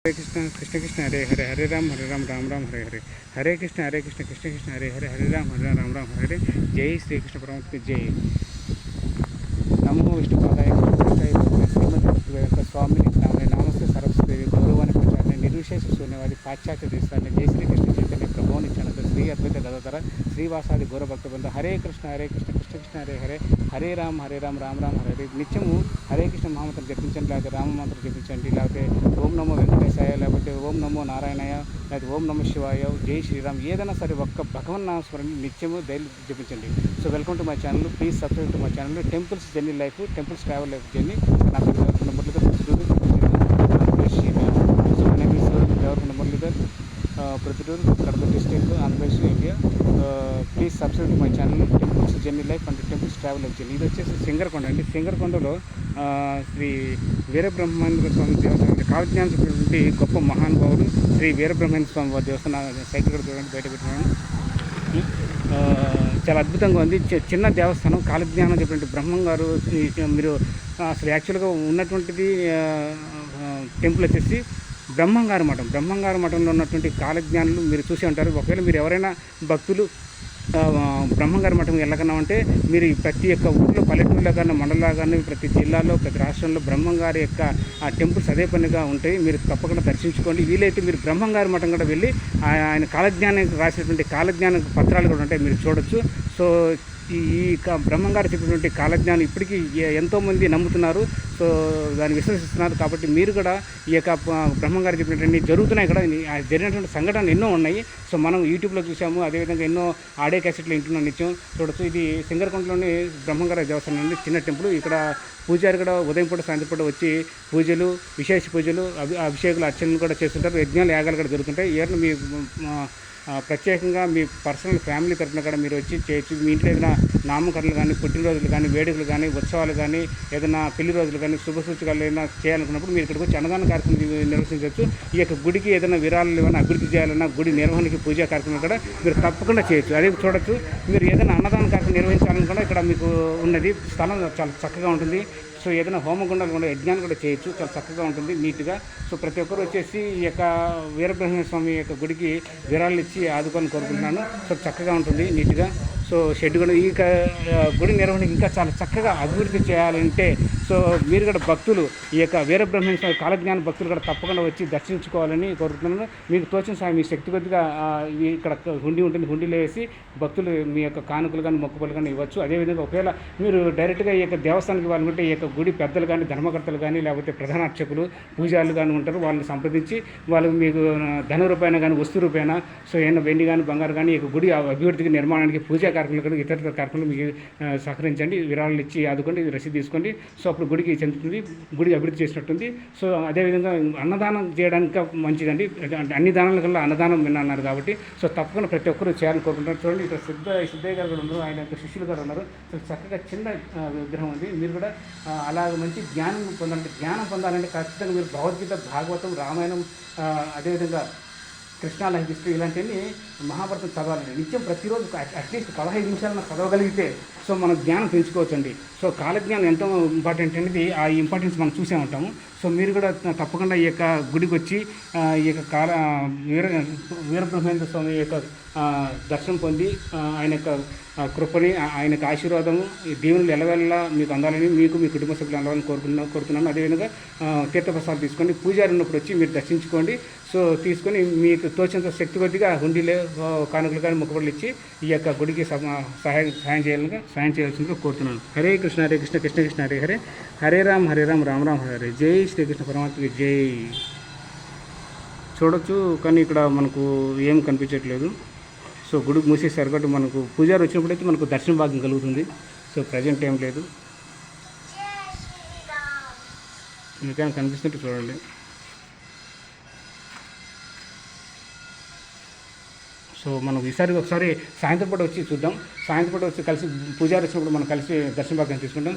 हरे कृष्ण कृष्ण हरे हरे हरे राम राम राम हरे हरे हरे कृष्ण कृष्ण कृष्ण हरे हरे हरे राम राम हरे हरे जय श्री कृष्ण परमात्मा की जय नमो विष्णुपादाय श्रीमद स्वामी नामे नमस्ते सरस्वती गौरवाన్ని ప్రచారణ నిర్విశేష శూన్యవాది పాశ్చాత్య దేశాన్ని జై శ్రీకృష్ణ చైతన్య ప్రభువుని చనద శ్రీ అద్వైత గదాధర శ్రీవాసాది గౌర భక్త బృంద హరే కృష్ణ కృష్ణ కృష్ణ హరే హరే హరే రామ రామ హరే హరే నిత్యము హరే కృష్ణ మహామంత్రం జపించండి, లేకపోతే రామ మంత్రం జపించండి, లేకపోతే ఓం నమో వెంకటేశాయ, లేకపోతే ఓం నమో నారాయణయ, లేకపోతే ఓం నమో శివాయ, జై శ్రీరామ్, ఏదైనా సరే ఒక్క భగవన్ నామస్మరణి నిత్యము డైలీ జపించండి. So welcome to my channel, please subscribe to my channel. Temples journey life, temples travel life journey. నా పేరు Devarakonda Muralidhar, so my name is Devarakonda Muralidhar, Proddatur, Kadapa district, Andhra Pradesh, India. Please subscribe to my channel temples journey life and temples travel life journey. ఇది వచ్చేసి సింగరకొండ అండి. సింగరకొండలో శ్రీ వీరబ్రహ్మేంద్ర స్వామి దేవస్థానం, కాలజ్ఞానం చెప్పినటువంటి గొప్ప మహానుభావుడు శ్రీ వీరబ్రహ్మేంద్ర స్వామి వారి దేవస్థానం. సైకిల్ కూడా చూడండి, బయట పెట్టినాను. చాలా అద్భుతంగా ఉంది. చిన్న దేవస్థానం, కాలజ్ఞానం చెప్పినటువంటి బ్రహ్మం గారు. మీరు అసలు యాక్చువల్గా ఉన్నటువంటిది టెంపుల్ వచ్చేసి బ్రహ్మంగారు మఠం. బ్రహ్మంగారు మఠంలో ఉన్నటువంటి కాలజ్ఞానులు మీరు చూసి ఉంటారు. ఒకవేళ మీరు ఎవరైనా భక్తులు బ్రహ్మంగారి మఠం వెళ్ళకన్నామంటే మీరు ప్రతి ఒక్క ఊళ్ళో, పల్లెటూరులో కానీ, మండలంలో కానీ, ప్రతి జిల్లాలో, ప్రతి రాష్ట్రంలో బ్రహ్మంగారి యొక్క ఆ టెంపుల్స్ అదే పనిగా ఉంటాయి. మీరు తప్పకుండా దర్శించుకోండి. వీలైతే మీరు బ్రహ్మంగారి మఠం కూడా వెళ్ళి ఆయన కాలజ్ఞానానికి రాసినటువంటి కాలజ్ఞాన పత్రాలు కూడా ఉంటాయి, మీరు చూడొచ్చు. సో ఈ బ్రహ్మంగారు చెప్పినటువంటి కాలజ్ఞానం ఇప్పటికీ ఎంతోమంది నమ్ముతున్నారు, సో దాన్ని విశ్వసిస్తున్నారు. కాబట్టి మీరు కూడా ఈ యొక్క బ్రహ్మంగారు చెప్పినటువంటి జరుగుతున్నాయి ఇక్కడ, జరిగినటువంటి సంఘటనలు ఎన్నో ఉన్నాయి. సో మనం యూట్యూబ్లో చూసాము, అదేవిధంగా ఎన్నో ఆడియో క్యాసెట్లు ఇంటున్నాం, నిత్యం చూడొచ్చు. ఇది సింగరకొండలోని బ్రహ్మంగారి దేవస్థానం అండి, చిన్న టెంపుల్. ఇక్కడ పూజారి కూడా ఉదయం పూట, సాయంత్రం పూట వచ్చి పూజలు, విశేష పూజలు, అభిషేకాలు, అర్చనలు కూడా చేస్తుంటారు. యజ్ఞాలు, యాగాలు కూడా జరుగుతుంటాయి. ఎవరిని మీ ప్రత్యేకంగా మీ పర్సనల్ ఫ్యామిలీ తరఫున కూడా మీరు వచ్చి చేయొచ్చు. మీ ఇంట్లో ఏదైనా నామకరణలు కానీ, పుట్టినరోజులు కానీ, వేడుకలు కానీ, ఉత్సవాలు కానీ, ఏదైనా పెళ్లి రోజులు కానీ, శుభసూచకాలు ఏదైనా చేయాలనుకున్నప్పుడు మీరు ఇక్కడికి వచ్చి అన్నదాన కార్యక్రమం నిర్వహించవచ్చు. ఈ యొక్క గుడికి ఏదైనా విరాళాలు ఏమైనా అభివృద్ధి చేయాలన్నా, గుడి నిర్వహణకి పూజా కార్యక్రమం కూడా మీరు తప్పకుండా చేయొచ్చు. అదే చూడొచ్చు. మీరు ఏదైనా అన్నదాన కార్యక్రమం నిర్వహించాలనుకున్నా ఇక్కడ మీకు ఉన్నది. స్థలం చాలా చక్కగా ఉంటుంది. సో ఏదైనా హోమగుండాలు కూడా, యజ్ఞాన్ని కూడా చేయొచ్చు. చాలా చక్కగా ఉంటుంది, నీట్గా. సో ప్రతి ఒక్కరు వచ్చేసి ఈ యొక్క వీరబ్రహ్మేంద్ర స్వామి యొక్క గుడికి విరాళాలు ఇచ్చి ఆదుకొని కోరుకుంటున్నాను. సో చక్కగా ఉంటుంది, నీట్గా. సో షెడ్ కూడా ఈ గుడి నిర్వహణకి ఇంకా చాలా చక్కగా అభివృద్ధి చేయాలంటే, సో మీరు కూడా భక్తులు, ఈ యొక్క వీరబ్రహ్మేంద్ర స్వామి కాలజ్ఞాన భక్తులు కూడా తప్పకుండా వచ్చి దర్శించుకోవాలని కోరుతున్నాను. మీకు తోచిన స్వామి మీ శక్తి కొద్దిగా ఇక్కడ హుండీ ఉంటుంది, హుండీలో వేసి భక్తులు మీ యొక్క కానుకలు కానీ, మొక్కుబడులు కానీ ఇవ్వచ్చు. అదేవిధంగా ఒకవేళ మీరు డైరెక్ట్గా ఈ యొక్క దేవస్థానానికి వాళ్ళకుంటే ఈ యొక్క గుడి పెద్దలు కానీ, ధర్మకర్తలు కానీ, లేకపోతే ప్రధాన అర్చకులు, పూజారులు కానీ ఉంటారు. వాళ్ళని సంప్రదించి వాళ్ళు మీకు ధన రూపాయన కానీ, వస్తు రూపాయన, సో ఏమైనా వెండి కానీ, బంగారు కానీ, ఈ యొక్క గుడి అభివృద్ధికి, నిర్మాణానికి, పూజా కార్యక్రమాలు కానీ, ఇతర కార్యక్రమాలు మీకు సహకరించండి. విరాళాలు ఇచ్చి ఆదుకోండి, రసీదు తీసుకోండి. సో అప్పుడు గుడికి చెందుతుంది, గుడి అభివృద్ధి చేసినట్టుంది. సో అదేవిధంగా అన్నదానం చేయడానికి మంచిదండి. అన్ని దానాల కల్లా అన్నదానం విన్నారు కాబట్టి సో తప్పకుండా ప్రతి ఒక్కరు చేయాలని కోరుకుంటున్నారు. చూడండి, ఇక్కడ సిద్ధయ్య గారు కూడా ఉన్నారు, ఆయన యొక్క శిష్యులు కూడా ఉన్నారు. సో చక్కగా చిన్న విగ్రహం ఉంది. మీరు కూడా అలాగ మంచి జ్ఞానం పొందాలంటే, జ్ఞానం పొందాలంటే ఖచ్చితంగా మీరు భగవద్గీత, భాగవతం, రామాయణం, అదేవిధంగా కృష్ణ లైఫ్ హిస్టరీ ఇలాంటివన్నీ మహాభారతం చదవాలండి. నిత్యం ప్రతిరోజు అట్లీస్ట్ 15 నిమిషాలను చదవగలిగితే సో మనం జ్ఞానం పెంచుకోవచ్చండి. సో కాలజ్ఞానం ఎంతో ఇంపార్టెంట్ అనేది, ఆ ఇంపార్టెన్స్ మనం చూసే ఉంటాము. సో మీరు కూడా తప్పకుండా ఈ యొక్క గుడికి వచ్చి ఈ యొక్క వీరబ్రహ్మేంద్ర స్వామి యొక్క దర్శనం పొంది ఆయన యొక్క కృపని, ఆయన యొక్క ఆశీర్వాదము, ఈ దీవెనలు ఎల్లవెల్లా మీకు అందాలని, మీకు మీ కుటుంబ సభ్యులు అందాలని కోరుతున్నాను. అదేవిధంగా తీర్థప్రసాదాలు తీసుకోండి. పూజారి ఉన్నప్పుడు వచ్చి మీరు దర్శించుకోండి. సో తీసుకొని మీకు తోచినంత శక్తి కొద్దిగా హుండీలే, కానుకలు కానీ, మొక్కుబడులు ఇచ్చి ఈ యొక్క గుడికి సాయం చేయాల్సిందిగా కోరుతున్నాను. హరే కృష్ణ కృష్ణ కృష్ణ హరే హరే హరే రామ్ రామ్ రామ్ హరే హరే జై శ్రీకృష్ణ పరమాత్మకి జై. చూడొచ్చు, కానీ ఇక్కడ మనకు ఏం కనిపించట్లేదు. సో గుడి మూసేసారు కాబట్టి మనకు పూజారి వచ్చినప్పుడైతే మనకు దర్శన భాగ్యం కలుగుతుంది. సో ప్రజెంట్ ఏం లేదు. మీకైనా కనిపిస్తుంటే చూడండి. సో మనం ఈసారి ఒకసారి సాయంత్రం పూట వచ్చి చూద్దాం. సాయంత్రం పూట వచ్చి కలిసి పూజారి వచ్చినప్పుడు మనం కలిసి దర్శన భాగ్యం తీసుకుంటాం.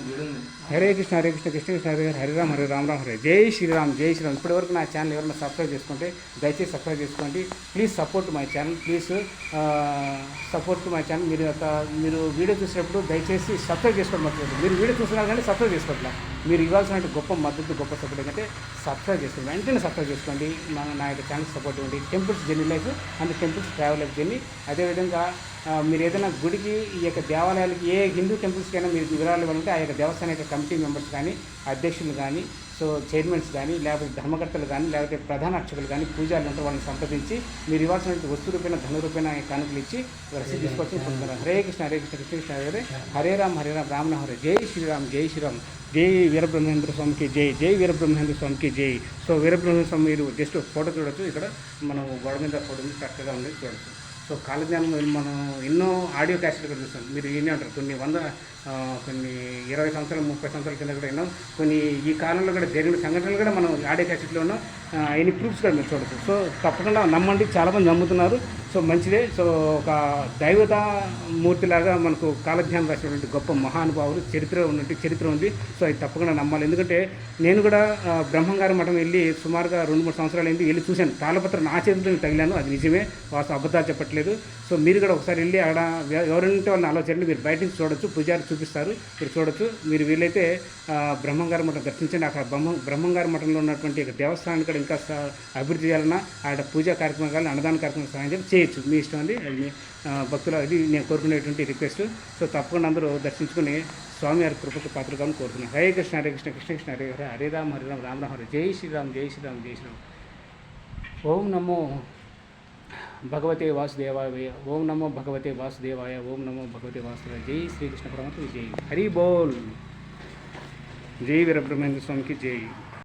హరే కృష్ణ కృష్ణ కృష్ణ హరే హరే రామ్ హరే జై శ్రీరామ్ జై శ్రీరామ్. ఇప్పటివరకు నా ఛానల్ ఎవరైనా సబ్స్క్రైబ్ చేసుకుంటే దయచేసి సబ్స్క్రైబ్ చేసుకోండి. Please support my channel, please support my channel. మీరు వీడియో చూసినప్పుడు దయచేసి సబ్స్క్రైబ్ చేసుకోండి. మీరు వీడియో చూస్తున్నారు కానీ సబ్స్క్రైబ్ చేసుకోవట్లేదు. మీరు ఇవ్వాల్సిన గొప్ప మద్దతు, గొప్ప సపోర్ట్ ఏంటంటే సబ్స్క్రైబ్ చేసుకోండి, వెంటనే సబ్స్క్రైబ్ చేసుకోండి. నా యొక్క ఛానల్ సపోర్ట్ ఇవ్వండి. Temples journey life and temples travel life journey. అదేవిధంగా మీరు ఏదైనా గుడికి, ఈ యొక్క దేవాలయాలకి, ఏ హిందూ టెంపుల్స్కైనా మీరు వివరాలు ఇవ్వాలంటే ఆ యొక్క దేవస్థానం యొక్క కమిటీ మెంబర్స్ కానీ, అధ్యక్షులు కానీ, సో చైర్మన్స్ కానీ, లేకపోతే ధర్మకర్తలు కానీ, లేకపోతే ప్రధాన అర్చకులు కానీ, పూజారులు ఉంటారు, వాళ్ళని సంప్రదించి మీరు ఇవ్వాల్సిన వస్తు రూపేణ, ధన రూపేణ కానుకలు ఇచ్చి రసీదు తీసుకొచ్చి పొందుతున్నారు. హరే కృష్ణ హరే కృష్ణ కృష్ణ కృష్ణ హరే హరే రామ్ హరే రామ్ రామ హరే. జై శ్రీరామ్ జై శ్రీరామ్. జై వీరబ్రహ్మేంద్ర స్వామికి జై. జై వీరబ్రహ్మేంద్ర స్వామికి జై. సో వీరబ్రహ్మేంద్ర స్వామి మీరు జస్ట్ ఫోటో చూడొచ్చు. ఇక్కడ మనం గోడ మీద ఫోటో ఉంది, కరెక్ట్గా ఉంది చూడొచ్చు. సో కాలజ్ఞానం మనం ఎన్నో ఆడియో క్యాసెట్లు కూడా చూస్తాం. మీరు ఎన్ని అంటారు, కొన్ని 20 సంవత్సరాలు 30 సంవత్సరాల కింద కూడా విన్నాం. కొన్ని ఈ కాలంలో కూడా జరిగిన సంఘటనలు కూడా మనం ఆడియో క్యాసెట్లో ఉన్నాం. ఎన్ని ప్రూఫ్స్ కూడా మీరు చూడవచ్చు. సో తప్పకుండా నమ్మండి, చాలామంది నమ్ముతున్నారు. సో మంచిదే. సో ఒక దైవత మూర్తిలాగా మనకు కాలజ్ఞానం రాసినటువంటి గొప్ప మహానుభావులు చరిత్ర ఉంది. సో అది తప్పకుండా నమ్మాలి. ఎందుకంటే నేను కూడా బ్రహ్మంగారి మఠం వెళ్ళి సుమారుగా 2-3 సంవత్సరాలు అయింది, వెళ్ళి చూశాను. తాళపత్రం నా చేతితో తగిలాను, అది నిజమే, వాస్తవ అబద్ధాలు చెప్పట్లేదు. సో మీరు కూడా ఒకసారి వెళ్ళి అక్కడ ఎవరంటే వాళ్ళని ఆలోచనలు మీరు బయట నుంచి చూడొచ్చు, పూజారి చూపిస్తారు, మీరు చూడొచ్చు. మీరు వీలైతే బ్రహ్మంగారి మఠం దర్శించండి. అక్కడ బ్రహ్మంగారి మఠంలో ఉన్నటువంటి దేవస్థానాన్ని కూడా ఇంకా అభివృద్ధి చేయాలన్నా, ఆడ పూజా కార్యక్రమం కానీ, అన్నదాన కార్యక్రమం సహాయం చేయొచ్చు, మీ ఇష్టం అండి. అది భక్తుల అది నేను కోరుకునేటువంటి రిక్వెస్ట్. సో తప్పకుండా అందరూ దర్శించుకుని స్వామివారి కృపకు పాత్రగా కోరుతున్నాను. హరే కృష్ణ హరే కృష్ణ కృష్ణ కృష్ణ హరే హరే. హరే రామ్ హరే రామ్ రామ రామ హరే. జై శ్రీరామ్ జై శ్రీరామ్ జై శ్రీరామ్. ఓం నమో భగవతే వాసుదేవాయ. ఓం నమో భగవతే వాసుదేవాయ. ఓం నమో భగవతే వాసుదేవాయ. జై శ్రీకృష్ణ పరమాత్మ జై. హరి బోల్. జై వీరబ్రహ్మేంద్ర స్వామికి జై.